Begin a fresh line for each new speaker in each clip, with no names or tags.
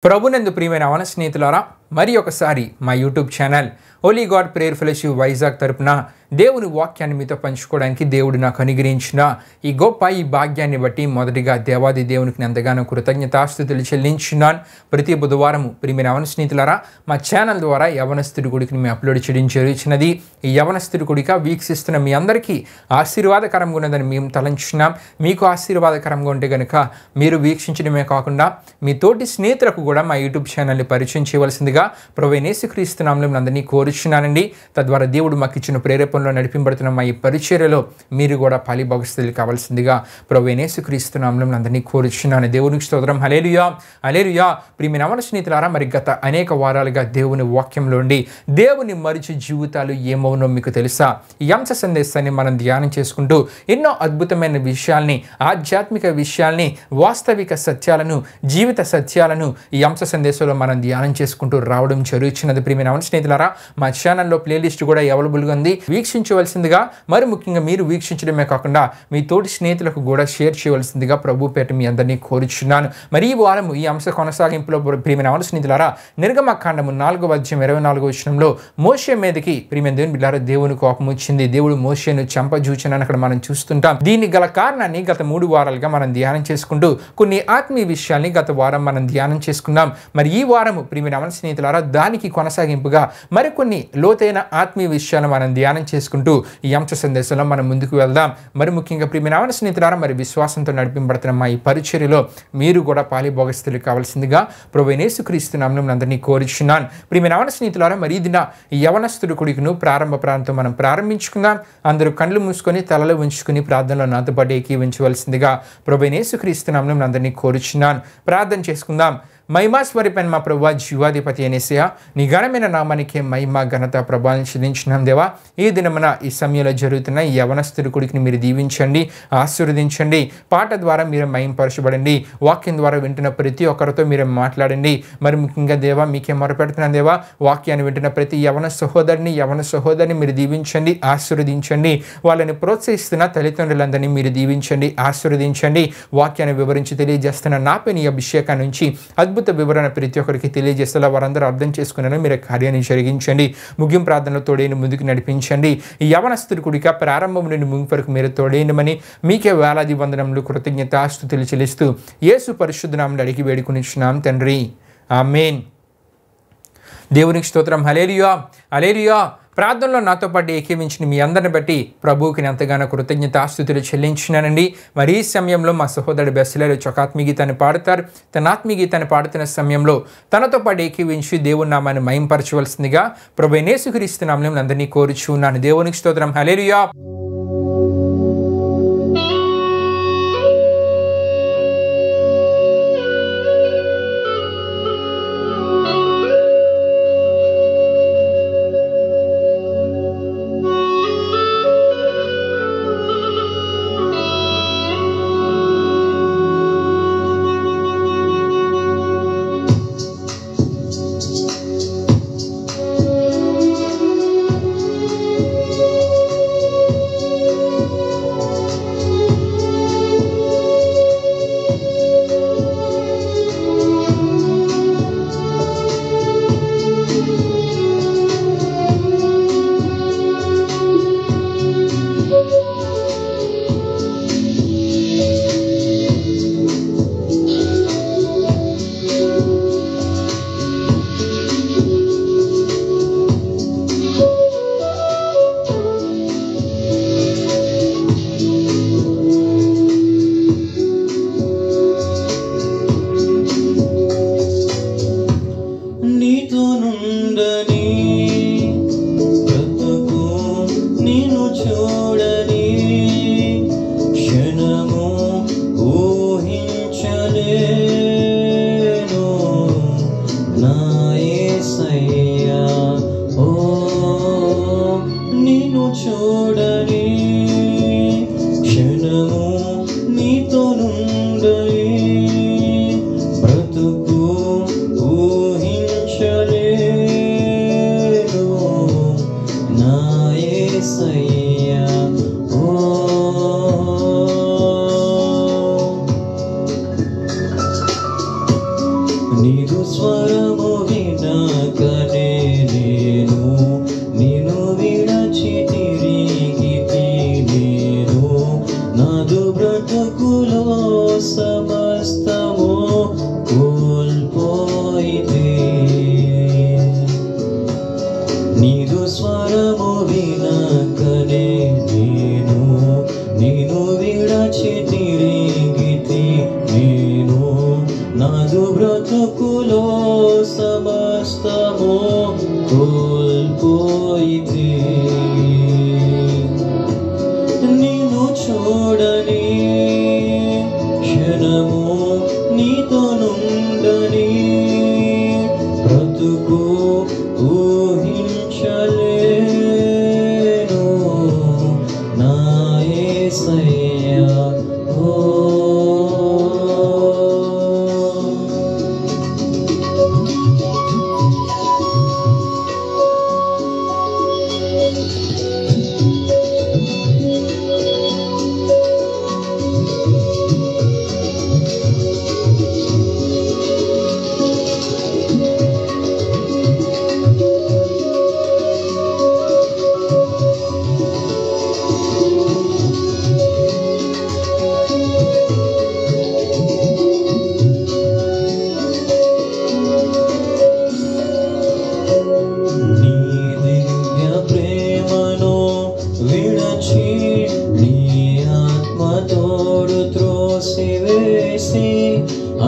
ప్రభునందు ప్రియమైన అవన స్నేహితులారా, మరి ఒకసారి మా YouTube channel Holi God prayer fellowship Vizag తరపున దేవుని వాక్యాన్ని మీతో పంచుకోవడానికి దేవుడు నాకు అనుగ్రహించిన ఈ గొప్ప భాగ్యాన్ని బట్టి మొదటిగా దేవాది దేవునికి ఎంతగానో కృతజ్ఞతాస్తుతులు చెల్లించున్నాను. ప్రతి బుధవారం ప్రియమైన అవన స్నేహితులారా, మా ఛానల్ ద్వారా యవనస్తుడి గుడికి మేము అప్లోడ్ చేయడం జరుగుతున్నది. ఈ యవనస్తుడి గుడిగా వీక్షిస్తున్న మీ అందరికీ ఆశీర్వాదకరంగా ఉన్నదని మేము తలంచున్నాం. మీకు ఆశీర్వాదకరంగా ఉంటే కనుక మీరు వీక్షించడమే కాకుండా మీ తోటి స్నేహితులకు కూడా మా యూట్యూబ్ ఛానల్ని పరిచయం చేయవలసిందిగా ప్రభువైన యేసుక్రీస్తు నామములో అందరినీ కోరుచున్నానండి. తద్వారా దేవుడు మాకు ఇచ్చిన ప్రేరేపణలో నడిపింపబడుతున్న మా ఈ పరిచర్యలో మీరు కూడా పాలిభాగస్తులు కావాల్సిందిగా ప్రభువైన యేసుక్రీస్తు నామములో అందరినీ కోరుచున్నాను. దేవునికి స్తోత్రం. హల్లెలూయా, హల్లెలూయా. ప్రియమైన అవన స్నేహితులారా, మరి గత అనేక వారాలుగా దేవుని వాక్యంలో ఉండి దేవుని మరిచి జీవితాలు ఏమవునో మీకు తెలుసా? ఈ అంశ సందేశాన్ని మనం ధ్యానం చేసుకుంటూ ఎన్నో అద్భుతమైన విషయాల్ని, ఆధ్యాత్మిక విషయాల్ని, వాస్తవిక సత్యాలను, జీవిత సత్యాలను ఈ అంశ సందేశంలో మనం ధ్యానం చేసుకుంటూ రావడం జరుగుతున్నది. ప్రియమైన అవన స్నేహితులారా, మా ఛానల్లో ప్లేలిస్ట్ కూడా అవైలబుల్గా ఉంది, వీక్షించవలసిందిగా. మరి ముఖ్యంగా మీరు వీక్షించడమే కాకుండా మీ తోటి స్నేహితులకు కూడా షేర్ చేయవలసిందిగా ప్రభు పేట మీ అందరినీ కోరుచున్నాను. మరి ఈ వారం ఈ అంశ కొనసాగింపులో ప్రియమైన అవన స్నేహితులారా, నిర్గమకాండము 4వ అధ్యాయం 24వ వచనంలో మోషే మీదకి ప్రియమైన దేవుని బిడ్డలారా దేవుని కోపం వచ్చింది. దేవుడు మోషేను చంపజూచనని అక్కడ మనం చూస్తుంటాం. దీనికి గల కారణాన్ని గత 3 వారాలుగా మనం ధ్యానం చేసుకుంటూ కొన్ని ఆత్మీయ విషయాల్ని గత వారం మనం ధ్యానం చేసుకున్నాం. మరి ఈ వారము ప్రియమైన అవన స్నేహితులారా, దానికి కొనసాగింపుగా మరికొన్ని లోతైన ఆత్మీయ విషయాలు మనం ధ్యానం చేసుకుంటూ ఈ అంశ సందేశంలో మనం ముందుకు వెళ్దాం. మరి ముఖ్యంగా ప్రియమైన అవన స్నేహితులారా, మరి విశ్వాసంతో నడిపింపబడుతున్న మా ఈ పరిచర్యలో మీరు కూడా పాలిభాగస్తులు కావాల్సిందిగా ప్రభువైన యేసుక్రీస్తు నామములో అందరినీ కోరుచున్నాను. ప్రియమైన అవన స్నేహితులారా, మరి ఈ దిన ఈ యవనస్తుడి కొడుకును ప్రారంభ ప్రాంతం మనం ప్రారంభించుకుందాం. అందరూ కళ్ళు మూసుకొని తలలో ఉంచుకుని ప్రార్థనలో నాతో పాటు ఏకీవించవలసిందిగా ప్రభువైన యేసుక్రీస్తు నామములో అందరినీ కోరుచున్నాను. ప్రార్థన చేసుకుందాం. మహిమాస్వరూపైన మా ప్రభువా, జీవాధిపతి అనేసయ్యా, నీ ఘనమైన నామానికి మహిమ ఘనత ప్రభావం చెల్లించున్నాం దేవా. ఈ దినమున ఈ సమయంలో జరుగుతున్న ఈ యవనస్తుడి కొడుకుని మీరు దీవించండి, ఆశీర్వదించండి. పాట ద్వారా మీరు మహింపరచబడండి. వాక్యం ద్వారా వింటున్న ప్రతి ఒక్కరితో మీరు మాట్లాడండి. మరి ముఖ్యంగా దేవా, మీకే మొరపెడుతున్నాను దేవా, వాక్యాన్ని వింటున్న ప్రతి యవన సహోదరిని మీరు దీవించండి, ఆశీర్వదించండి. వాళ్ళని ప్రోత్సహిస్తున్న తల్లిదండ్రులందరినీ మీరు దీవించండి, ఆశీర్వదించండి. వాక్యాన్ని వివరించి తెలియజేస్తున్న నాపై నీ అభిషేకాన్ని నుంచి అద్భుత వివరణ ప్రతి ఒక్కరికి తెలియజేసేలా వారందరూ అర్థం చేసుకునేలా మీరు కార్యాన్ని జరిగించండి. ముగింపు ప్రార్థనలో తోడైన ముందుకు నడిపించండి. ఈ యవనస్తుడి కుడిక ప్రారంభం నుండి ముగింపు వరకు మీరు తోడైనమని మీకే వేలాది వందనములు కృతజ్ఞతాస్తుతులు చెల్లిస్తూ యేసు పరిశుద్ధ నామములో అడిగి వేడుకొనిచున్నాం తండ్రి, ఆమేన్. దేవునికి స్తోత్రం. హల్లెలూయా, హల్లెలూయా. ప్రార్థనలో నాతో పాటు ఏకీవించిన మీ అందరిని బట్టి ప్రభువుకి ఎంతగానో కృతజ్ఞతాస్తుతులు చెల్లించినానండి. మరి ఈ సమయంలో మా సహోదరుడు బెస్లేరు ఒక ఆత్మీయ గీతాన్ని పాడుతారు. తన ఆత్మీయ గీతాన్ని పాడుతున్న సమయంలో తనతో పాటు ఏకీవించి దేవుని నామాన్ని మహింపరచవలసిందిగా ప్రభువైన యేసుక్రీస్తు నామములో అందరినీ కోరుచున్నాను. దేవునికి స్తోత్రం. హల్లెలూయా.
స్వరము వినకనే నేను నిన్ను విడచి తిరిగితి నేను నాదు బ్రతుకులో సమస్తము కోల్పోయితే నీదు స్వరము వినకనే నేను నిన్ను విడచి తిరిగితి నేను నాదు బ్రతుకులో సమస్తము కోల్పోయితే నిన్ను చూడని క్షణము నీతో నుండని బ్రతుకు ఊహించలేను నా యేసయ్యా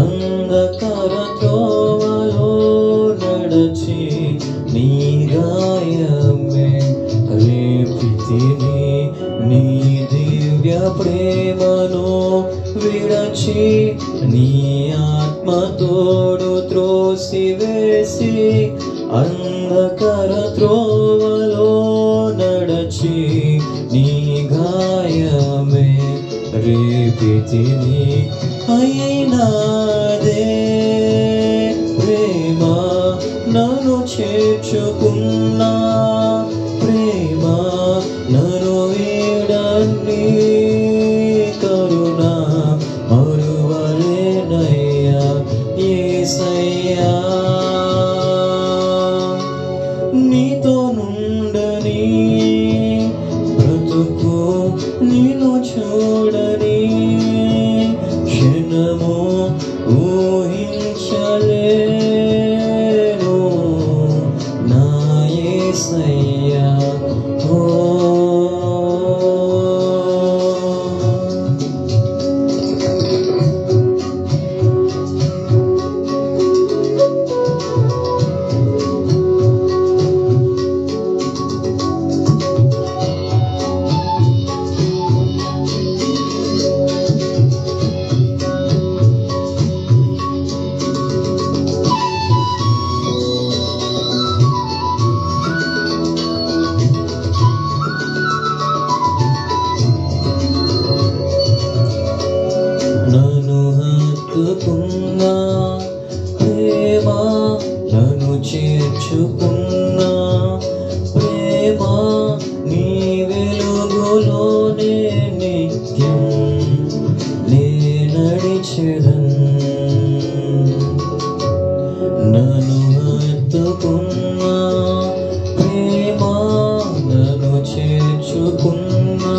అంధకార త్రోవలో నడచి నీ గాయమే రేపితిని నీ దివ్య ప్రేమను విడచి నీ ఆత్మతోడు త్రోసివేసి అంధకార త్రోవలో నడచి నీ గాయమే రేపితిని అయినాదే ప్రేమ నన్ను చేర్చుకున్నా ప్రేమ నన్ను వీడని కరుణ మరువలేనయ్యా యేసయ్యా నీతో నుండని బ్రతుకు నిన్ను చూడని క్షణము ఊహించలేను నా యేసయ్యా నన్ను హత్తుకున్నా ప్రేమ నన్ను చేర్చుకున్నా ప్రేమ నీ వెలుగులోనే నిత్యం నే నడిచెదన్ నన్ను హత్తుకున్నా ప్రేమ నన్ను చేర్చుకున్నా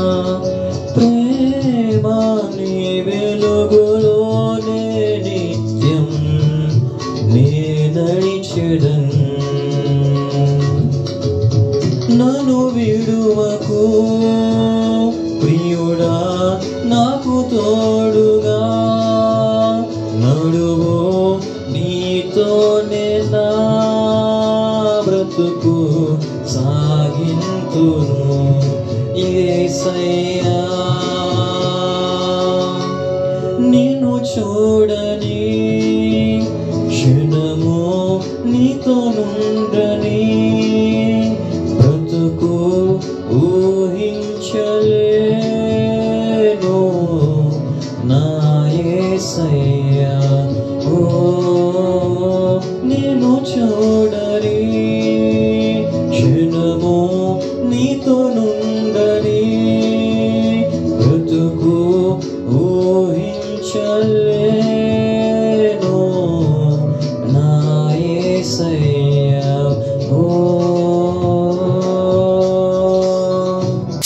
ప్రేమ నీ వెలుగులోనే నిత్యం నే నడిచెదన్ నన్ను విడువకు ప్రియుడా నాకు తోడుగా నడువు నీతోనే నా బ్రతుకు సాగింతును యేసయ్యా నిన్ను చూడని క్షణము నీతో నుండని బ్రతుకు ఊహించలేను నా యేసయ్యా నిన్ను చూడని క్షణము నీతో నుండని బ్రతుకు ఊహించలేను నా యేసయ్యా ఓ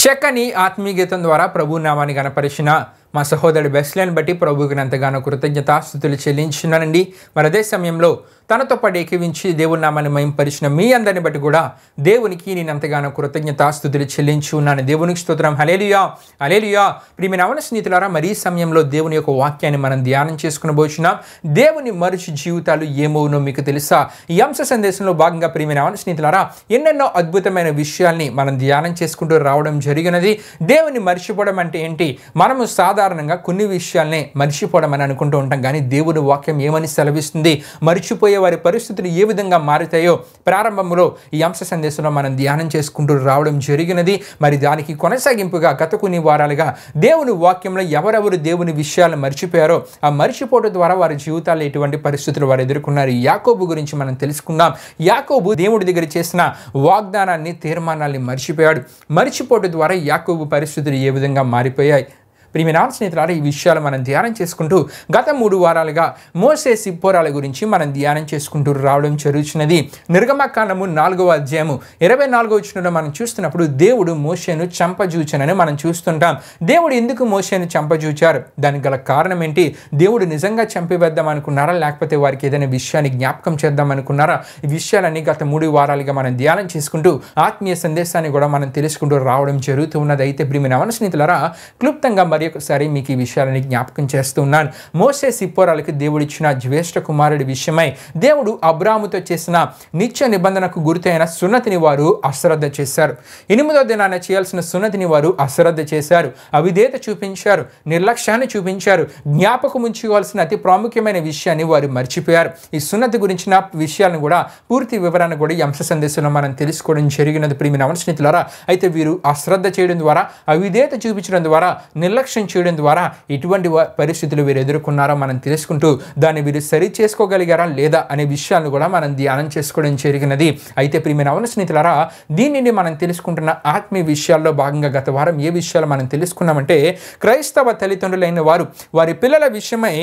చక్కని ఆత్మీయ గీతం ద్వారా ప్రభు నామాన్ని గణపరిచిన మా సహోదరుడు బెస్లేని బట్టి ప్రభువుకి ఎంతగానో కృతజ్ఞతాస్తుతులు చెల్లించున్నానండి. మరి అదే సమయంలో తనతో పాటు ఏకీవించి దేవుని నామాన్ని మహింపరిచిన మీ అందరిని బట్టి కూడా దేవునికి నేను ఎంతగానో కృతజ్ఞతాస్తుతులు చెల్లించి ఉన్నాను. దేవునికి స్తోత్రం. హల్లెలూయా హల్లెలూయా. ప్రియమైన యవన స్నేహితులారా, మరి ఈ సమయంలో దేవుని యొక్క వాక్యాన్ని మనం ధ్యానం చేసుకునబోచున్నాం. దేవుని మనిషి జీవితాలు ఏమవునో మీకు తెలుసా? ఈ అంశ సందేశంలో భాగంగా ప్రియమైన యవన స్నేహితులారా, ఎన్నెన్నో అద్భుతమైన విషయాల్ని మనం ధ్యానం చేసుకుంటూ రావడం జరిగినది. దేవుని మర్చిపోవడం అంటే ఏంటి? మనము సాధారణంగా కొన్ని విషయాల్ని మర్చిపోవడం అని అనుకుంటూ ఉంటాం, కానీ దేవుని వాక్యం ఏమని సెలవిస్తుంది? మర్చిపోయే వారి పరిస్థితులు ఏ విధంగా మారుతాయో ప్రారంభంలో ఈ అంశ సందేశంలో మనం ధ్యానం చేసుకుంటూ రావడం జరిగినది. మరి దానికి కొనసాగింపుగా గత కొన్ని వారాలుగా దేవుని వాక్యంలో ఎవరెవరు దేవుని విషయాలు మర్చిపోయారో ఆ మర్చిపోవడం ద్వారా వారి జీవితాల్లో ఎటువంటి పరిస్థితులు వారు ఎదుర్కొన్నారు, యాకోబు గురించి మనం తెలుసుకుందాం. యాకోబు దేవుడి దగ్గర చేసిన వాగ్దానాన్ని, తీర్మానాన్ని మర్చిపోయాడు. మర్చిపోవడం ద్వారా యాకోబు పరిస్థితులు ఏ విధంగా మారిపోయాయి? ప్రియమైన స్నేహితులారా, ఈ విషయాలు మనం ధ్యానం చేసుకుంటూ గత 3 వారాలుగా మోసే సిప్పోరాల గురించి మనం ధ్యానం చేసుకుంటూ రావడం జరుగుతున్నది. నిర్గమకాండము 4వ అధ్యాయము 24వ వచనంలో మనం చూస్తున్నప్పుడు దేవుడు మోషేను చంపజూచనని మనం చూస్తుంటాం. దేవుడు ఎందుకు మోషేను చంపజూచారు? దానికి గల కారణం ఏంటి? దేవుడు నిజంగా చంపివేద్దాం అనుకున్నారా, లేకపోతే వారికి ఏదైనా విషయాన్ని జ్ఞాపకం చేద్దాం అనుకున్నారా? ఈ విషయాలన్నీ గత 3 వారాలుగా మనం ధ్యానం చేసుకుంటూ ఆత్మీయ సందేశాన్ని కూడా మనం తెలుసుకుంటూ రావడం జరుగుతూ ఉన్నది. అయితే ప్రియమైన యవన స్నేహితులారా, క్లుప్తంగా ఒకసారి మీకు ఈ విషయాలని జ్ఞాపకం చేస్తున్నాను. మోసే సిప్పోరాలకి దేవుడిచ్చిన జ్యేష్ఠ కుమారుడి విషయమై దేవుడు అబ్రాముతో చేసిన నిత్య నిబంధనకు గుర్తైన సున్నతిని వారు అశ్రద్ధ చేశారు. 8వ దినాన చేయాల్సిన సున్నతిని వారు అశ్రద్ధ చేశారు, అవిధేయత చూపించారు, నిర్లక్ష్యాన్ని చూపించారు, జ్ఞాపకం ఉంచుకోవాల్సిన అతి ప్రాముఖ్యమైన విషయాన్ని వారు మర్చిపోయారు. ఈ సున్నతి గురించిన విషయాలను కూడా, పూర్తి వివరాన్ని కూడా ఈ అంశ సందేశంలో మనం తెలుసుకోవడం జరిగినది. ప్రియమైన యవన స్నేహితులారా, అయితే వీరు అశ్రద్ధ చేయడం ద్వారా, అవిధేయత చూపించడం ద్వారా, నిర్లక్ష్యం చేయడం ద్వారా ఎటువంటి పరిస్థితులు వీరు ఎదుర్కొన్నారో మనం తెలుసుకుంటూ దాన్ని వీరు సరి చేసుకోగలిగారా లేదా అనే విషయాలను కూడా మనం ధ్యానం చేసుకోవడం జరిగినది. అయితే ప్రియమైన యవన స్నేహితులారా, దీనిని మనం తెలుసుకుంటున్న ఆత్మీయ విషయాల్లో భాగంగా గత వారం ఏ విషయాలు మనం తెలుసుకున్నామంటే, క్రైస్తవ తల్లిదండ్రులైన వారు వారి పిల్లల విషయమై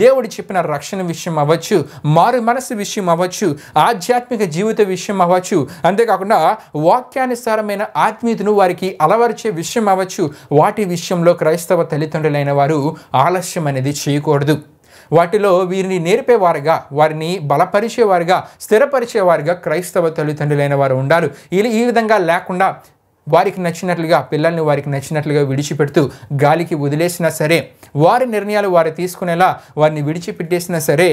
దేవుడు చెప్పిన రక్షణ విషయం అవ్వచ్చు, మారు మనసు విషయం అవ్వచ్చు, ఆధ్యాత్మిక జీవిత విషయం అవ్వచ్చు, అంతేకాకుండా వాక్యానుసారమైన ఆత్మీయతను వారికి అలవరిచే విషయం అవ్వచ్చు, వాటి విషయంలో క్రైస్తవ తల్లిదండ్రులైన వారు ఆలస్యం అనేది చేయకూడదు. వాటిలో వీరిని నేర్పేవారుగా, వారిని బలపరిచేవారుగా, స్థిరపరిచేవారుగా క్రైస్తవ తల్లిదండ్రులైన వారు ఉండాలి. ఈ విధంగా లేకుండా వారికి నచ్చినట్లుగా పిల్లల్ని వారికి నచ్చినట్లుగా విడిచిపెడుతూ గాలికి వదిలేసినా సరే, వారి నిర్ణయాలు వారు తీసుకునేలా వారిని విడిచిపెట్టేసినా సరే,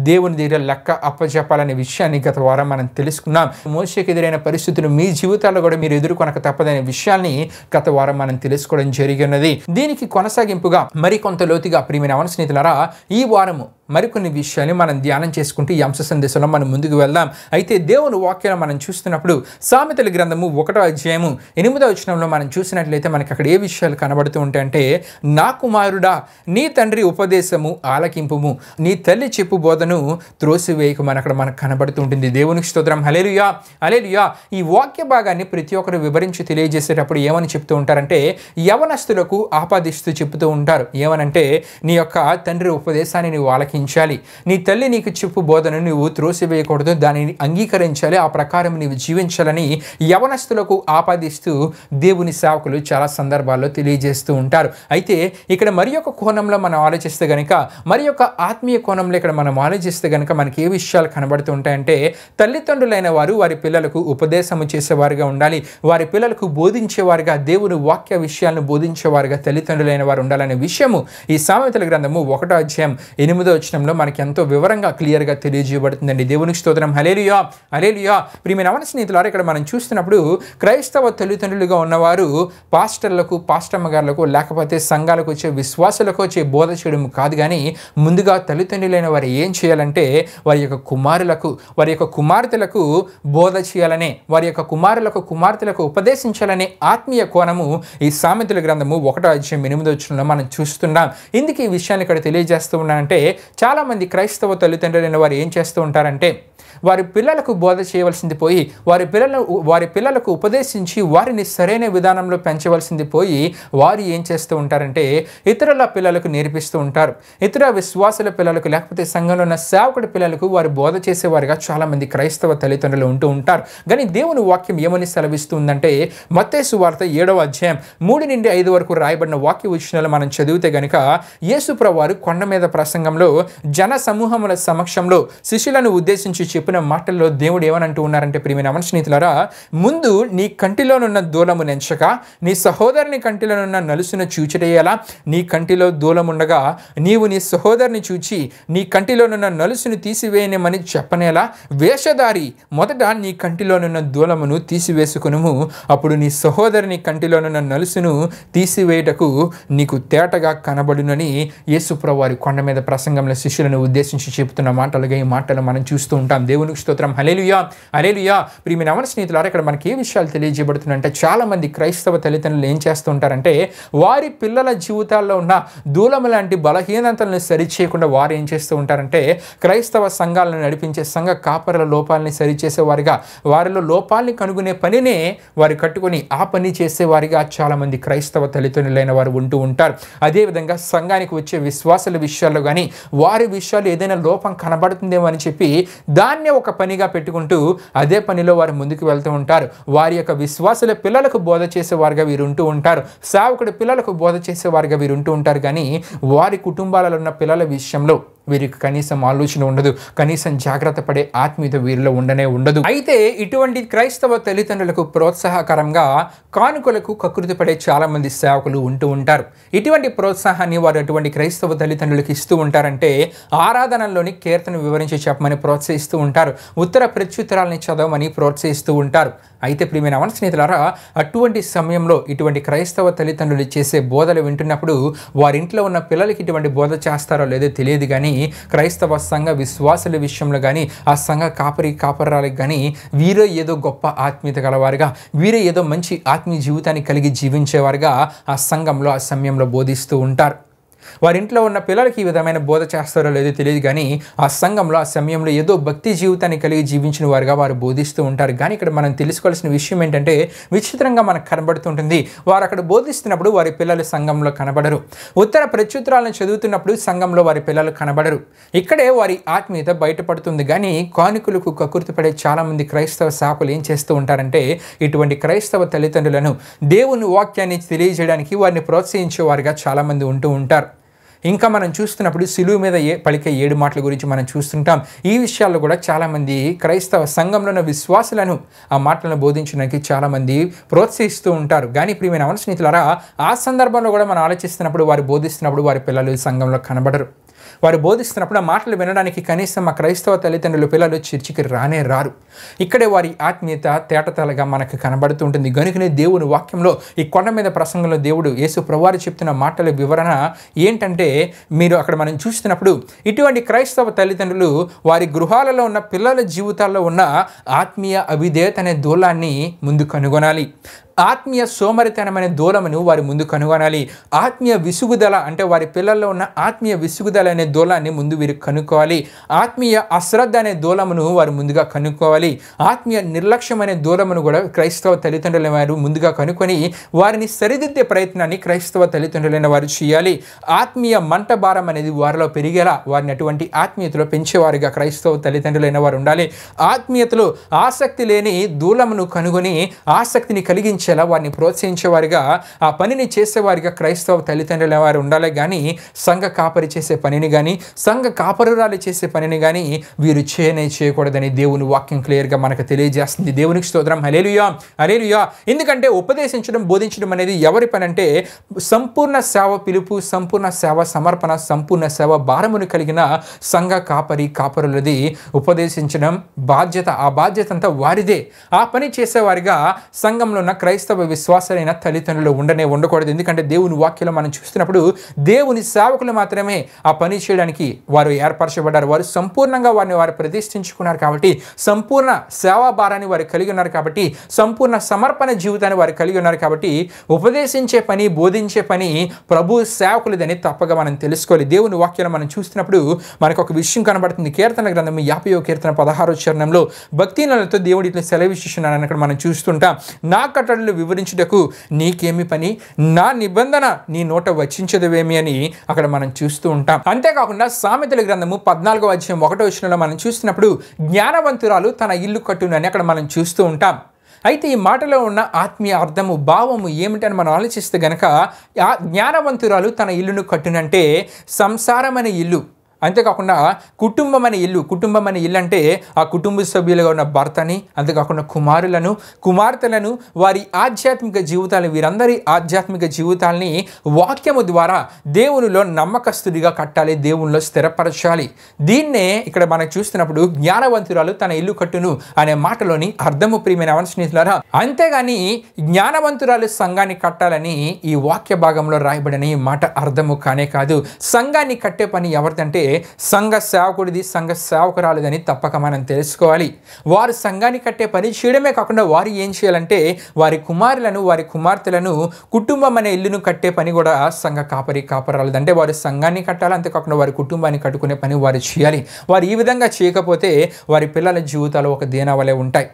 దేవుని దగ్గర లెక్క అప్పచెప్పాలనే విషయాన్ని గత వారం మనం తెలుసుకున్నాం. మోషేకి ఎదురైన పరిస్థితులు మీ జీవితాల్లో కూడా మీరు ఎదుర్కొనక తప్పదనే విషయాన్ని గత వారం మనం తెలుసుకోవడం జరిగినది. దీనికి కొనసాగింపుగా మరికొంత లోతుగా ప్రియమైన యవన స్నేహితులారా, ఈ వారము మరికొన్ని విషయాన్ని మనం ధ్యానం చేసుకుంటూ ఈ అంశ సందేశంలో మనం ముందుకు వెళ్దాం. అయితే దేవుని వాక్యాన్ని మనం చూస్తున్నప్పుడు సామెతల గ్రంథము 1వ అధ్యాయము 8వ వచనంలో మనం చూసినట్లయితే మనకి అక్కడ ఏ విషయాలు కనబడుతూ ఉంటాయంటే, నా కుమారుడా, నీ తండ్రి ఉపదేశము ఆలకింపుము, నీ తల్లి చెప్పు బోధను త్రోసివేయకమని అక్కడ మనకు కనబడుతూ ఉంటుంది. దేవునికి స్తోత్రం. హల్లెలూయా హల్లెలూయా. ఈ వాక్య భాగాన్ని ప్రతి ఒక్కరు వివరించి తెలియజేసేటప్పుడు ఏమని చెప్తూ ఉంటారంటే, యవనస్తులకు ఆపాదిస్తూ చెప్తూ ఉంటారు. ఏమనంటే, నీ యొక్క తండ్రి ఉపదేశాన్ని నీవు ఆలకించాలి, నీ తల్లి నీకు చెప్పు బోధనను నువ్వు త్రోసివేయకూడదు, దానిని అంగీకరించాలి, ఆ ప్రకారం నీవు జీవించాలని యవనస్తులకు ఆపాదిస్తూ దేవుని సేవకులు చాలా సందర్భాల్లో తెలియజేస్తూ ఉంటారు. అయితే ఇక్కడ మరి ఒక కోణంలో మనం ఆలోచిస్తే గనుక, మరి యొక్క ఆత్మీయ కోణంలో ఇక్కడ మనం ఆలోచిస్తే గనుక మనకి ఏ విషయాలు కనబడుతూ ఉంటాయంటే, తల్లిదండ్రులైన వారు వారి పిల్లలకు ఉపదేశము చేసేవారుగా ఉండాలి, వారి పిల్లలకు బోధించేవారుగా, దేవుని వాక్య విషయాలను బోధించేవారుగా తల్లిదండ్రులైన వారు ఉండాలనే విషయము ఈ సామెతల గ్రంథము 1వ అధ్యాయం 8వ వచనంలో మనకి ఎంతో వివరంగా క్లియర్గా తెలియజేయబడుతుందండి. దేవునికి స్తోత్రం. హల్లెలూయా హల్లెలూయా. ప్రియమైన యవన స్నేహితులారా, ఇక్కడ మనం చూస్తున్నప్పుడు క్రైస్తవ తల్లిదండ్రులుగా ఉన్నవారు పాస్టర్లకు, పాస్టమ్మ గారులకు, లేకపోతే సంఘాలకు వచ్చే విశ్వాసులకు వచ్చే బోధ చేయడం కాదు, కానీ ముందుగా తల్లిదండ్రులైన వారు ఏం చేయాలంటే వారి యొక్క కుమారులకు, వారి యొక్క కుమార్తెలకు బోధ చేయాలనే, వారి యొక్క కుమారులకు, కుమార్తెలకు ఉపదేశించాలనే ఆత్మీయ కోణము ఈ సామెతల గ్రంథము 1వ అధ్యాయం 8వ వచనంలో మనం చూస్తున్నాం. ఇందుకు ఈ విషయాన్ని ఇక్కడ తెలియజేస్తూ ఉన్నానంటే, చాలామంది క్రైస్తవ తల్లిదండ్రులైన వారు ఏం చేస్తూ ఉంటారంటే, వారి పిల్లలకు బోధ చేయవలసింది పోయి వారి పిల్లలకు ఉపదేశించి వారి వారిని సరైన విధానంలో పెంచవలసింది పోయి వారు ఏం చేస్తూ ఉంటారంటే ఇతరుల పిల్లలకు నేర్పిస్తూ ఉంటారు. ఇతర విశ్వాసుల పిల్లలకు లేకపోతే సంఘంలో ఉన్న సేవకుడి పిల్లలకు వారు బోధ చేసేవారుగా చాలామంది క్రైస్తవ తల్లిదండ్రులు ఉంటూ ఉంటారు. కానీ దేవుని వాక్యం ఏమని సెలవిస్తుందంటే మత్తయి సువార్త 7వ అధ్యాయం 3 నుండి 5 వరకు రాయబడిన వాక్య వచనాలు మనం చదివితే గనుక యేసు ప్రభువారు కొండ మీద ప్రసంగంలో జన సమూహముల సమక్షంలో శిష్యులను ఉద్దేశించి చెప్పిన మాటల్లో దేవుడు ఏమనంటూ ఉన్నారంటే ప్రియమైన స్నేహితులారా, ముందు నీ కంటిలోనున్న దూలము నెంచక నీ సహోదరుని కంటిలోనున్న నలుసును చూచిరేయాలా? నీ కంటిలో దూలముండగా నీవు నీ సహోదరుని చూచి నీ కంటిలోనున్న నలుసును తీసివేయనేమని చెప్పనేలా? వేషధారి, మొదట నీ కంటిలోనున్న దూలమును తీసివేసుకునుము, అప్పుడు నీ సహోదరుని కంటిలోనున్న నలుసును తీసివేయటకు నీకు తేటగా కనబడునని యేసు ప్రభువారు కొండ మీద ప్రసంగంలో శిష్యులను ఉద్దేశించి చెబుతున్న మాటలుగా ఈ మాటలు మనం చూస్తూ ఉంటాం. దేవునికి స్తోత్రం. హల్లెలూయా, హల్లెలూయా. ప్రియమైన స్నేహితులారా, ఇక్కడ మనకి ఏ విషయాలు తెలియజేయబడుతున్నాయంటే చాలామంది క్రైస్తవ తల్లిదండ్రులు ఏం చేస్తూ ఉంటారంటే వారి పిల్లల జీవితాల్లో ఉన్న దూలము లాంటి బలహీనతలను సరిచేయకుండా వారు ఏం చేస్తూ ఉంటారంటే క్రైస్తవ సంఘాలను నడిపించే సంఘ కాపరుల లోపాలని సరిచేసేవారిగా, వారిలో లోపాలని కనుగొనే పనినే వారు కట్టుకొని ఆ పని చేసేవారిగా చాలామంది క్రైస్తవ తల్లిదండ్రులైన వారు ఉంటూ ఉంటారు. అదేవిధంగా సంఘానికి వచ్చే విశ్వాసుల విషయాల్లో కానీ వారి విషయాలు ఏదైనా లోపం కనబడుతుందేమో అని చెప్పి దాన్నే ఒక పనిగా పెట్టుకుంటూ అదే పనిలో వారు ముందుకు వెళ్తూ ఉంటారు. వారి యొక్క విశ్వాసుల పిల్లలకు బోధ చేసేవారుగా వీరు ఉంటూ ఉంటారు. సేవకుడి పిల్లలకు బోధ చేసేవారుగా వీరు ఉంటూ ఉంటారు. కానీ వారి కుటుంబాలలో ఉన్న పిల్లల విషయంలో వీరికి కనీసం ఆలోచన ఉండదు, కనీసం జాగ్రత్త పడే ఆత్మీయత వీరిలో ఉండదు. అయితే ఇటువంటి క్రైస్తవ తల్లిదండ్రులకు ప్రోత్సాహకరంగా కానుకలకు కకృతి పడే చాలా మంది సేవకులు ఉంటూ ఉంటారు. ఇటువంటి ప్రోత్సాహాన్ని వారు అటువంటి క్రైస్తవ తల్లిదండ్రులకు ఇస్తూ ఉంటారంటే ఆరాధనలోని కీర్తన వివరించి చెప్పమని ప్రోత్సహిస్తూ ఉంటారు, ఉత్తర ప్రత్యుత్తరాలని చదవమని ప్రోత్సహిస్తూ ఉంటారు. అయితే ప్రియమైన స్నేహితులారా, అటువంటి సమయంలో ఇటువంటి క్రైస్తవ తల్లిదండ్రులు చేసే బోధలు వింటున్నప్పుడు వారింట్లో ఉన్న పిల్లలకి ఇటువంటి బోధ చేస్తారో లేదో తెలియదు. కానీ క్రైస్తవ సంఘ విశ్వాసుల విషయంలో కానీ ఆ సంఘ కాపరాలకు కానీ వీరే ఏదో గొప్ప ఆత్మీయత గలవారుగా, వీరే ఏదో మంచి ఆత్మీయ జీవితాన్ని కలిగి జీవించేవారుగా ఆ సంఘంలో ఆ సమయంలో బోధిస్తూ ఉంటారు. వారింట్లో ఉన్న పిల్లలకి ఈ విధమైన బోధ చేస్తారో లేదో తెలియదు. కానీ ఆ సంఘంలో ఆ సమయంలో ఏదో భక్తి జీవితాన్ని కలిగి జీవించిన వారుగా వారు బోధిస్తూ ఉంటారు. కానీ ఇక్కడ మనం తెలుసుకోవాల్సిన విషయం ఏంటంటే విచిత్రంగా మనకు కనబడుతుంటుంది, వారు అక్కడ బోధిస్తున్నప్పుడు వారి పిల్లలు సంఘంలో కనబడరు. ఉత్తర ప్రత్యుత్తరాలను చదువుతున్నప్పుడు సంఘంలో వారి పిల్లలు కనబడరు. ఇక్కడే వారి ఆత్మీయత బయటపడుతుంది. కానీ కానుకలకు కకృతి పడే చాలామంది క్రైస్తవ సేవకులు ఏం చేస్తూ ఉంటారంటే ఇటువంటి క్రైస్తవ తల్లిదండ్రులను దేవుని వాక్యాన్ని తెలియజేయడానికి వారిని ప్రోత్సహించేవారుగా చాలామంది ఉంటూ ఉంటారు. ఇంకా మనం చూస్తున్నప్పుడు సిలువ మీద పలికే 7 మాటల గురించి మనం చూస్తుంటాం. ఈ విషయాల్లో కూడా చాలామంది క్రైస్తవ సంఘంలో ఉన్న విశ్వాసులను ఆ మాటలను బోధించడానికి చాలామంది ప్రోత్సహిస్తూ ఉంటారు. కానీ ప్రియమైన స్నేహితులారా, ఆ సందర్భంలో కూడా మనం ఆలోచిస్తున్నప్పుడు వారు బోధిస్తున్నప్పుడు వారి పిల్లలు సంఘంలో కనబడరు. వారు బోధిస్తున్నప్పుడు ఆ మాటలు వినడానికి కనీసం మా క్రైస్తవ తల్లిదండ్రుల పిల్లలు చర్చికి రారు. ఇక్కడే వారి ఆత్మీయత తేటతలగా మనకు కనబడుతుంటుంది. గనుకనే దేవుని వాక్యంలో ఈ కొండ మీద ప్రసంగంలో దేవుడు యేసు ప్రభువారు చెప్తున్న మాటల వివరణ ఏంటంటే మీరు అక్కడ మనం చూస్తున్నప్పుడు ఇటువంటి క్రైస్తవ తల్లిదండ్రులు వారి గృహాలలో ఉన్న పిల్లల జీవితాల్లో ఉన్న ఆత్మీయ అవిధేయత అనే దూలాన్ని ముందు కనుగొనాలి. ఆత్మీయ సోమరితనమైన దూలమును వారి ముందు కనుగొనాలి. ఆత్మీయ విసుగుదల అంటే వారి పిల్లల్లో ఉన్న ఆత్మీయ విసుగుదల అనే దూలాన్ని ముందు వీరు కనుక్కోవాలి. ఆత్మీయ అశ్రద్ధ అనే దూలమును వారు ముందుగా కనుక్కోవాలి. ఆత్మీయ నిర్లక్ష్యం అనే దూలమును కూడా క్రైస్తవ తల్లిదండ్రుల వారు ముందుగా కనుక్కొని వారిని సరిదిద్దే ప్రయత్నాన్ని క్రైస్తవ తల్లిదండ్రులైన వారు చేయాలి. ఆత్మీయ మంట భారం అనేది వారిలో పెరిగేలా వారిని అటువంటి ఆత్మీయతలో పెంచేవారుగా క్రైస్తవ తల్లిదండ్రులైన వారు ఉండాలి. ఆత్మీయతలో ఆసక్తి లేని దూలమును కనుగొని ఆసక్తిని కలిగించేలా వారిని ప్రోత్సహించేవారిగా ఆ పనిని చేసేవారిగా క్రైస్తవ తల్లిదండ్రుల వారు ఉండాలి. కానీ సంఘ కాపరి చేసే పనిని కానీ సంఘ కాపరురాలు చేసే పనిని కానీ వీరు చేయకూడదని దేవుని వాక్యం క్లియర్గా మనకు తెలియజేస్తుంది. దేవునికి స్తోత్రం. హల్లెలూయా, హల్లెలూయా. ఎందుకంటే ఉపదేశించడం బోధించడం అనేది ఎవరి పని అంటే సంపూర్ణ సేవ పిలుపు, సంపూర్ణ సేవ సమర్పణ, సంపూర్ణ సేవ భారమును కలిగిన సంఘ కాపరులది ఉపదేశించడం బాధ్యత. ఆ బాధ్యత అంతా వారిదే. ఆ పని చేసేవారిగా సంఘంలో ఉన్న క్రైస్తవ విశ్వాసమైన తల్లిదండ్రులు ఉండకూడదు. ఎందుకంటే దేవుని వాక్యంలో మనం చూస్తున్నప్పుడు దేవుని సేవకులు మాత్రమే ఆ పని చేయడానికి వారు ఏర్పరచబడ్డారు. వారు సంపూర్ణంగా వారు ప్రతిష్ఠించుకున్నారు కాబట్టి, సంపూర్ణ సేవా భారాన్ని వారు కలిగి ఉన్నారు కాబట్టి, సంపూర్ణ సమర్పణ జీవితాన్ని వారు కలిగి ఉన్నారు కాబట్టి ఉపదేశించే పని, బోధించే పని ప్రభు సేవకులదని తప్పగా మనం తెలుసుకోవాలి. దేవుని వాక్యంలో మనం చూస్తున్నప్పుడు మనకు ఒక విషయం కనబడుతుంది. కీర్తన గ్రంథం 50వ కీర్తన 16వ చరణంలో భక్తినలతో దేవుడి ఇట్లా సెలవిస్తున్నానని అక్కడ మనం చూస్తుంటాం. నా కట్టడలు కుమారులు వివరించుటకు నీకేమి పని, నా నిబంధన నీ నోట వచ్చించదువేమి అని అక్కడ మనం చూస్తూ ఉంటాం. అంతేకాకుండా సామెతల గ్రంథము 14వ అధ్యాయం 1వ వచనంలో మనం చూస్తున్నప్పుడు జ్ఞానవంతురాలు తన ఇల్లు కట్టునని అక్కడ మనం చూస్తూ ఉంటాం. అయితే ఈ మాటలో ఉన్న ఆత్మీయ అర్థము, భావము ఏమిటని మనం ఆలోచిస్తే గనక, ఆ జ్ఞానవంతురాలు తన ఇల్లును కట్టునంటే సంసారం అనే ఇల్లు, అంతేకాకుండా కుటుంబం అనే ఇల్లు. కుటుంబం అనే ఇల్లు అంటే ఆ కుటుంబ సభ్యులుగా ఉన్న భర్తని, అంతేకాకుండా కుమారులను, కుమార్తెలను, వారి ఆధ్యాత్మిక జీవితాలు, వీరందరి ఆధ్యాత్మిక జీవితాలని వాక్యము ద్వారా దేవునిలో నమ్మకస్తుడిగా కట్టాలి, దేవునిలో స్థిరపరచాలి. దీన్నే ఇక్కడ మనం చూస్తున్నప్పుడు జ్ఞానవంతురాలు తన ఇల్లు కట్టును అనే మాటలోని అర్థము ప్రియమైన స్నేహితులారా. అంతేగాని జ్ఞానవంతురాలు సంఘాన్ని కట్టాలని ఈ వాక్య భాగంలో రాయబడిన ఈ మాట అర్థము కానే కాదు. సంఘాన్ని కట్టే పని ఎవరిదంటే సంఘ సేవకుడిది, సంఘ సేవకురాలిదని తప్పక మనం తెలుసుకోవాలి. వారు సంఘాన్ని కట్టే పని చేయడమే కాకుండా వారు ఏం చేయాలంటే వారి కుమారులను, వారి కుమార్తెలను కుటుంబం అనే ఇల్లును కట్టే పని కూడా సంఘ కాపరాలది. అంటే వారు సంఘాన్ని కట్టాలి, అంతేకాకుండా వారి కుటుంబాన్ని కట్టుకునే పని వారు చేయాలి. వారు ఈ విధంగా చేయకపోతే వారి పిల్లల జీవితాలు ఒక దేనా వలె ఉంటాయి.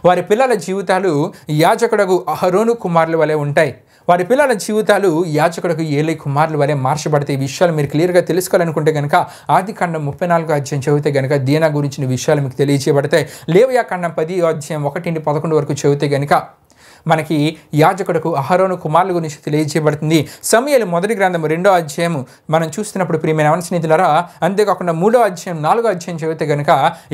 వారి పిల్లల జీవితాలు యాజకుడగు అహరోను కుమారుల వలె ఉంటాయి. వారి పిల్లల జీవితాలు యాజకుడికి ఏలీ కుమారుల వలె మార్చబడతాయి. ఈ విషయాలు మీరు క్లియర్గా తెలుసుకోవాలనుకుంటే కనుక ఆదికాండం 34వ అధ్యాయం చదివితే కనుక దీనా గురించిన విషయాలు మీకు తెలియజేయబడతాయి. లేవియాకాండం 10వ అధ్యాయం 1-11 వరకు చదివితే కనుక మనకి యాజకుడికి అహరోను కుమారుల గురించి తెలియజేయబడుతుంది. సమూయేలు మొదటి గ్రంథం 2వ అధ్యాయం మనం చూస్తున్నప్పుడు ప్రియమైన స్నేహితులారా, అంతేకాకుండా 3వ అధ్యాయం 4వ అధ్యాయం చదివితే కనుక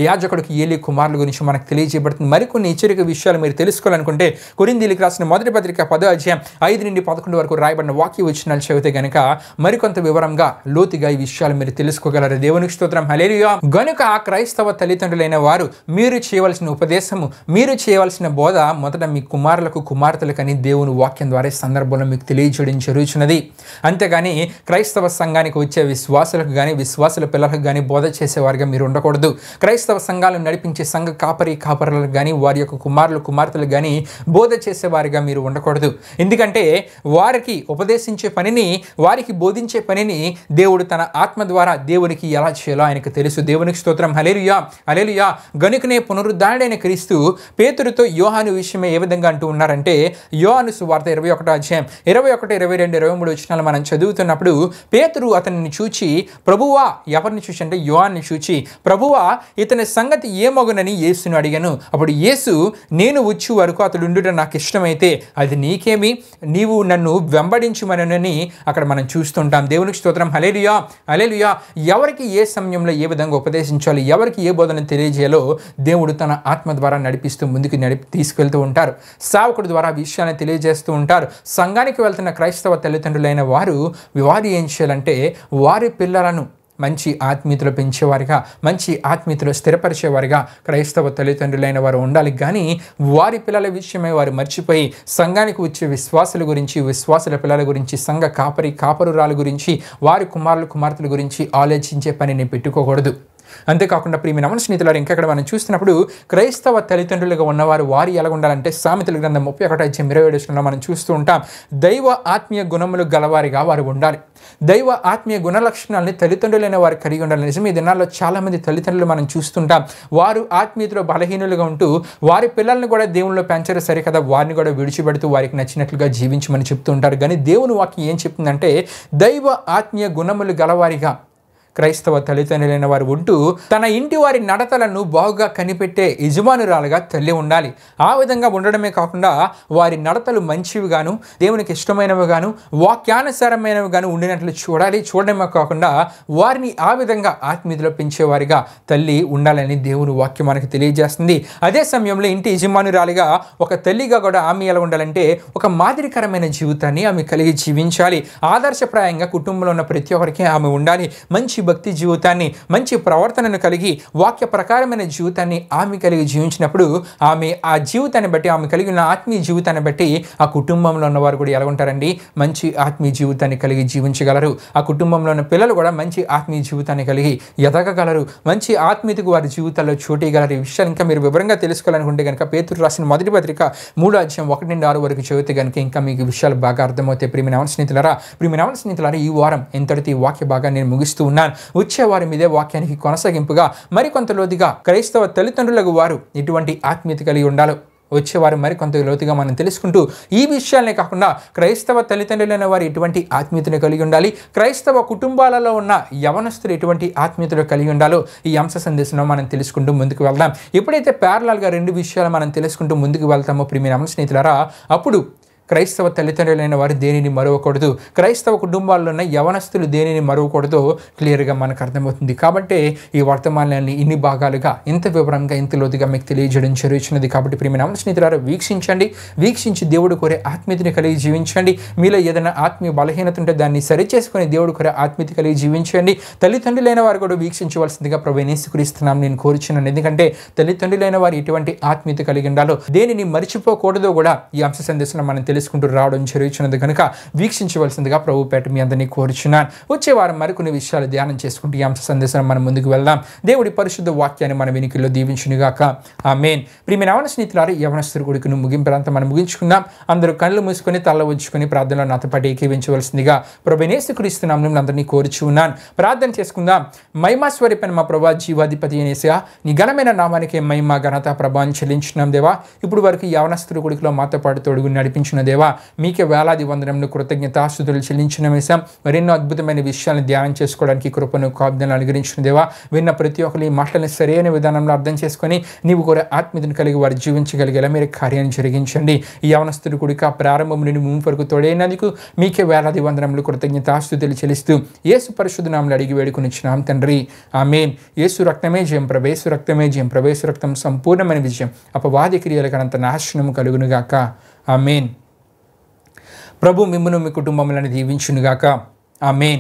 యాజకుడికి ఏలీ కుమారుల గురించి మనకు తెలియజేయబడుతుంది. మరికొన్ని హెచ్చరిక విషయాలు మీరు తెలుసుకోవాలనుకుంటే కొరింథీయులకు రాసిన మొదటి పత్రిక 10వ అధ్యాయం 5-11 వరకు రాయబడిన వాక్య వచనాలు చదివితే కనుక మరికొంత వివరంగా లోతుగా ఈ విషయాలు మీరు తెలుసుకోగలరు. దేవునికి స్తోత్రం, హల్లెలూయా. గనుక క్రైస్తవ తల్లిదండ్రులైన వారు మీరు చేయవలసిన ఉపదేశము, మీరు చేయవలసిన బోధ మొదట మీ కుమార్తెలకని దేవుని వాక్యం ద్వారా సందర్భంలో మీకు తెలియజేయడం జరుగుతున్నది. అంతేగాని క్రైస్తవ సంఘానికి వచ్చే విశ్వాసులకు కానీ, విశ్వాసుల పిల్లలకు కానీ బోధ చేసేవారిగా మీరు ఉండకూడదు. క్రైస్తవ సంఘాలను నడిపించే సంఘ కాపరులకు కానీ, వారి యొక్క కుమార్తెలకు కానీ బోధ చేసేవారిగా మీరు ఉండకూడదు. ఎందుకంటే వారికి ఉపదేశించే పనిని, వారికి బోధించే పనిని దేవుడు తన ఆత్మ ద్వారా దేవునికి ఎలా చేయాలో ఆయనకు తెలుసు. దేవునికి స్తోత్రం, హల్లెలూయా, హల్లెలూయా. గనుకనే పునరుద్ధారుడైన క్రీస్తు పేతురుతో యోహాను విషయమే ఏ విధంగా అంటూ ఉన్నారంటే, యోహాను సువార్త 21వ అధ్యాయం 21, 22, 23 వచనాలు మనం చదువుతున్నప్పుడు పేతురు అతనిని చూచి, ప్రభువా, ఎవరిని చూసి అంటే యోహాన్ని చూచి, ప్రభువా, ఇతని సంగతి ఏమగునని యేసును అడిగాను. అప్పుడు యేసు, నేను వచ్చి వరకు అతడు ఉండుట నాకు ఇష్టమైతే అది నీకేమి, నీవు నన్ను వెంబడించుమనని అక్కడ మనం చూస్తుంటాం. దేవునికి స్తోత్రం, హల్లెలూయా, హల్లెలూయా. ఎవరికి ఏ సమయంలో ఏ విధంగా ఉపదేశించాలి, ఎవరికి ఏ బోధన తెలియజేయాలో దేవుడు తన ఆత్మ ద్వారా నడిపిస్తూ ముందుకు తీసుకెళ్తూ ఉంటారు. సేవకుడి ద్వారా విషయాన్ని తెలియజేస్తూ ఉంటారు. సంఘానికి వెళ్తున్న క్రైస్తవ తల్లిదండ్రులైన వారు ఏం చేయాలంటే వారి పిల్లలను మంచి ఆత్మీయతలో పెంచేవారిగా, మంచి ఆత్మీయతలో స్థిరపరిచేవారిగా క్రైస్తవ తల్లిదండ్రులైన వారు ఉండాలి. కానీ వారి పిల్లల విషయమై వారు మర్చిపోయి సంఘానికి వచ్చే విశ్వాసుల గురించి, విశ్వాసుల పిల్లల గురించి, సంఘ కాపరురాల గురించి, వారి కుమార్తెల గురించి ఆలోచించే పనిని పెట్టుకోకూడదు. అంతేకాకుండా ప్రియమైన స్నేహితులారు, ఇంకెక్కడ మనం చూస్తున్నప్పుడు క్రైస్తవ తల్లిదండ్రులుగా ఉన్నవారు వారు ఎలా ఉండాలంటే సామెతల గ్రంథం 31వ అధ్యాయం 27 మనం చూస్తూ ఉంటాం. దైవ ఆత్మీయ గుణములు గలవారిగా వారు ఉండాలి. దైవ ఆత్మీయ గుణ లక్షణాలని తల్లిదండ్రులైన వారు కలిగి ఉండాలి. నిజమే, ఈ దినాల్లో చాలామంది తల్లిదండ్రులు మనం చూస్తుంటాం, వారు ఆత్మీయతలో బలహీనులుగా ఉంటూ వారి పిల్లల్ని కూడా దేవునిలో పెంచరు సరికదా, వారిని కూడా విడిచిపెడుతూ వారికి నచ్చినట్లుగా జీవించమని చెప్తూ ఉంటారు. కానీ దేవుని వాక్యం ఏం చెప్తుందంటే దైవ ఆత్మీయ గుణములు గలవారిగా క్రైస్తవ తల్లిదండ్రులైన వారు ఉంటూ తన ఇంటి వారి నడతలను బాగుగా కనిపెట్టే యజమానురాలుగా తల్లి ఉండాలి. ఆ విధంగా ఉండడమే కాకుండా వారి నడతలు మంచివిగాను, దేవునికి ఇష్టమైనవిగాను, వాక్యానుసారమైనవిగాను ఉండినట్లు చూడడమే కాకుండా వారిని ఆ విధంగా ఆత్మీయతలో పెంచేవారిగా తల్లి ఉండాలని దేవుని వాక్యం మనకు తెలియజేస్తుంది. అదే సమయంలో ఇంటి యజమానురాలిగా ఒక తల్లిగా కూడా ఆమె ఎలా ఉండాలంటే ఒక మాదిరికరమైన జీవితాన్ని ఆమె కలిగి జీవించాలి. ఆదర్శప్రాయంగా కుటుంబంలో ఉన్న ప్రతి ఒక్కరికి ఆమె ఉండాలి. మంచి భక్తి జీవితాన్ని, మంచి ప్రవర్తనను కలిగి వాక్య ప్రకారమైన జీవితాన్ని ఆమె కలిగి జీవించినప్పుడు ఆమె ఆ జీవితాన్ని బట్టి, ఆమె కలిగి ఉన్న ఆత్మీయ జీవితాన్ని బట్టి ఆ కుటుంబంలో ఉన్నవారు కూడా ఎలా ఉంటారండి, మంచి ఆత్మీయ జీవితాన్ని కలిగి జీవించగలరు. ఆ కుటుంబంలో ఉన్న పిల్లలు కూడా మంచి ఆత్మీయ జీవితాన్ని కలిగి ఎదగగలరు, మంచి ఆత్మీయతకు వారి జీవితాల్లో చోటేయగలరు. ఈ విషయాలు ఇంకా మీరు వివరంగా తెలుసుకోవాలనుకుంటే కనుక పేతురు రాసిన మొదటి పత్రిక 3వ అధ్యాయం 1-6 వరకు చదివితే కనుక ఇంకా మీకు విషయాలు బాగా అర్థమవుతాయి. ప్రియమైన స్నేహితులారా, ఈ వారం ఎంతటితో ఈ వాక్య భాగాన్ని నేను ముగిస్తూ ఉన్నాను. వచ్చే వారి మీదే వాక్యానికి కొనసాగింపుగా మరికొంత లోతుగా క్రైస్తవ తల్లిదండ్రులకు వారు ఎటువంటి ఆత్మీయత కలిగి ఉండాలో, వచ్చేవారు మరికొంత లోతుగా మనం తెలుసుకుంటూ ఈ విషయాలనే కాకుండా క్రైస్తవ తల్లిదండ్రులైన వారు ఎటువంటి ఆత్మీయతను కలిగి ఉండాలి, క్రైస్తవ కుటుంబాలలో ఉన్న యవనస్తులు ఎటువంటి ఆత్మీయతను కలిగి ఉండాలో ఈ అంశ సందేశంలో మనం తెలుసుకుంటూ ముందుకు వెళ్దాం. ఎప్పుడైతే ప్యారలల్గా రెండు విషయాలు మనం తెలుసుకుంటూ ముందుకు వెళ్తామో ప్రియమైన స్నేహితులారా, అప్పుడు క్రైస్తవ తల్లిదండ్రులైన వారు దేనిని మరవకూడదు, క్రైస్తవ కుటుంబాల్లో ఉన్న యవనస్తులు దేనిని మరవకూడదు క్లియర్గా మనకు అర్థమవుతుంది. కాబట్టి ఈ వర్తమానాన్ని ఇన్ని భాగాలుగా ఇంత వివరంగా ఇంత లోతుగా మీకు తెలియజేయడం జరుగుతున్నది. కాబట్టి ప్రియమైన స్నేహితులారా, వీక్షించి దేవుడు కోరే ఆత్మీయతని కలిగి జీవించండి. మీలో ఏదైనా ఆత్మీయ బలహీనత ఉంటే దాన్ని సరిచేసుకొని దేవుడు కోరే ఆత్మీయత కలిగి జీవించండి. తల్లిదండ్రులైన వారు కూడా వీక్షించవలసిందిగా ప్రభువుని యేసుక్రీస్తునామమున నేను కోరుచున్నాను. ఎందుకంటే తల్లిదండ్రులైన వారు ఎటువంటి ఆత్మీయత కలిగి ఉండాలో, దేనిని మర్చిపోకూడదో కూడా ఈ అంశ సందేశంలో మనం తెలుసుకుంటూ రావడం జరుగుతున్నది కనుక వీక్షించవలసిందిగా ప్రభు పేట మీ అందరినీ కోరుచున్నాను. వచ్చే వారం మరికొన్ని విషయాలు ధ్యానం చేసుకుంటూ ఈ అంశ సందేశం మనం ముందుకు వెళ్దాం. దేవుడి పరిశుద్ధ వాక్యాన్ని మన వెనుకల్లో దీవించునుగాక. ఆమేన్. ప్రియమైన స్నేహితులారా, యవనస్తుల కొడుకును ముగింపులంతా మనం ముగించుకుందాం. అందరూ కళ్ళు మూసుకొని తల ఉంచుకొని ప్రార్థనలో నాతో పాటు ఏకీవించవలసిందిగా ప్రభువైన యేసుక్రీస్తు నామమున అందరినీ కోరుచున్నాను. ప్రార్థన చేసుకుందాం. మహిమా స్వరూపైన మా ప్రభువా, జీవాధిపతి అయిన యేసయ్యా, నీ ఘనమైన నామానికి మహిమ ఘనత ప్రభావం చెల్లించున్నాం దేవా. ఇప్పుడు వరకు యవనస్తుల కొడుకులో మాతో పాటు తోడుగు నడిపించిన దేవా, మీకే వేలాది వందనములు కృతజ్ఞతాస్తుతులు చెల్లించిన వేశాం. మరెన్నో అద్భుతమైన విషయాలను ధ్యానం చేసుకోవడానికి కృపను కాపుదలను అనుగ్రహించిన దేవా. విన్న ప్రతి ఒక్కరు ఈ మాటలను సరైన విధానంలో అర్థం చేసుకొని నీవు కూడా ఆత్మీయతను కలిగి వారు జీవించగలిగేలా మీరు కార్యాన్ని జరిగించండి. ఈ యవనస్తుడు కూడా ప్రారంభం నుండి ముందు వరకు తోడైనందుకు మీకే వేలాది వందనములు కృతజ్ఞతాస్తుతులు చెల్లిస్తూ యేసు పరిశుద్ధ నామములో అడిగి వేడుకొనిచున్నాం తండ్రి. ఆమేన్. యేసు రక్తమే జయం, ప్రవేశ రక్తమే జయం, ప్రవేశ రక్తం సంపూర్ణమైన విజయం, అపవాది క్రియలకనంత నాశనము కలుగునుగాక. ఆమేన్. ప్రభు మిమ్మును మీ కుటుంబములను దీవించునుగాక. ఆమేన్.